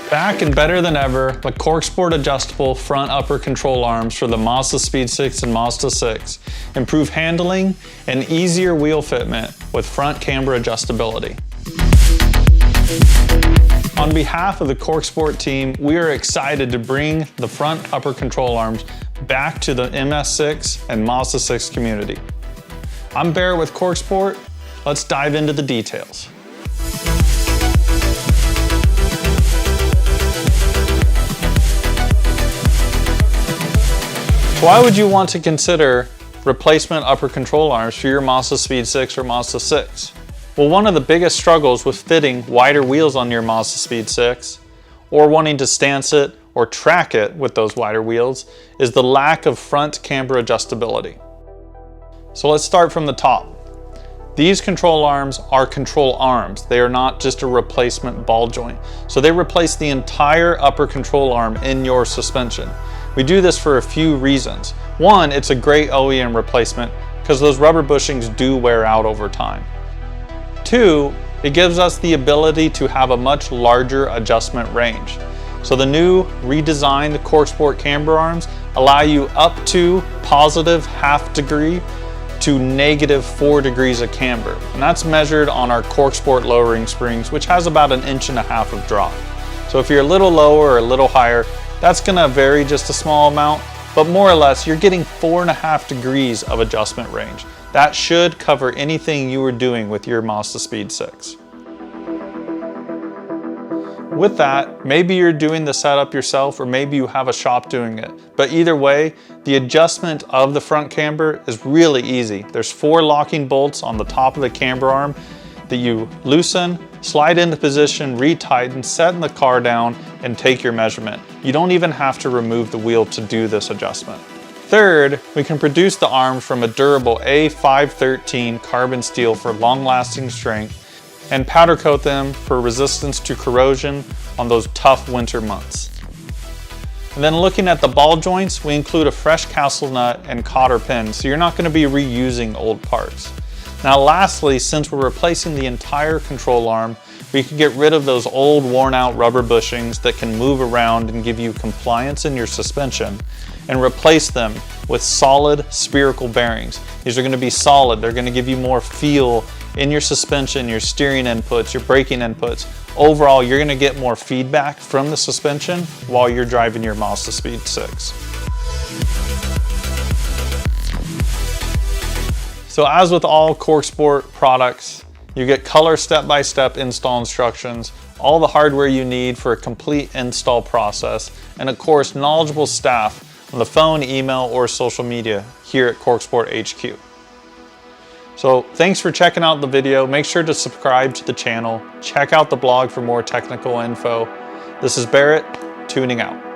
Back and better than ever, the CorkSport adjustable front upper control arms for the Mazdaspeed 6 and Mazda 6 improve handling and easier wheel fitment with front camber adjustability. On behalf of the CorkSport team, we are excited to bring the front upper control arms back to the MS6 and Mazda 6 community. I'm Barrett with CorkSport. Let's dive into the details. Why would you want to consider replacement upper control arms for your Mazdaspeed 6 or Mazda 6? Well, one of the biggest struggles with fitting wider wheels on your Mazdaspeed 6 or wanting to stance it or track it with those wider wheels is the lack of front camber adjustability. So let's start from the top. These control arms are control arms. They are not just a replacement ball joint. So they replace the entire upper control arm in your suspension. We do this for a few reasons. One, it's a great OEM replacement because those rubber bushings do wear out over time. Two, it gives us the ability to have a much larger adjustment range. So the new redesigned CorkSport camber arms allow you up to positive ½ degree to -4 degrees of camber. And that's measured on our CorkSport lowering springs, which has about 1.5 inches of drop. So if you're a little lower or a little higher, that's gonna vary just a small amount, but more or less, you're getting 4.5 degrees of adjustment range. That should cover anything you were doing with your Mazdaspeed 6. With that, maybe you're doing the setup yourself or maybe you have a shop doing it. But either way, the adjustment of the front camber is really easy. There's 4 locking bolts on the top of the camber arm that you loosen, slide into position, retighten, set in the car down, and take your measurement. You don't even have to remove the wheel to do this adjustment. Third, we can produce the arms from a durable A513 carbon steel for long-lasting strength and powder coat them for resistance to corrosion on those tough winter months. And then looking at the ball joints, we include a fresh castle nut and cotter pin, so you're not going to be reusing old parts. Now lastly, since we're replacing the entire control arm, we can get rid of those old worn out rubber bushings that can move around and give you compliance in your suspension and replace them with solid spherical bearings. These are going to be solid. They're going to give you more feel in your suspension, your steering inputs, your braking inputs. Overall, you're going to get more feedback from the suspension while you're driving your Mazdaspeed 6. So as with all CorkSport products, you get color step-by-step install instructions, all the hardware you need for a complete install process, and of course, knowledgeable staff on the phone, email, or social media here at CorkSport HQ. So thanks for checking out the video. Make sure to subscribe to the channel. Check out the blog for more technical info. This is Barrett, tuning out.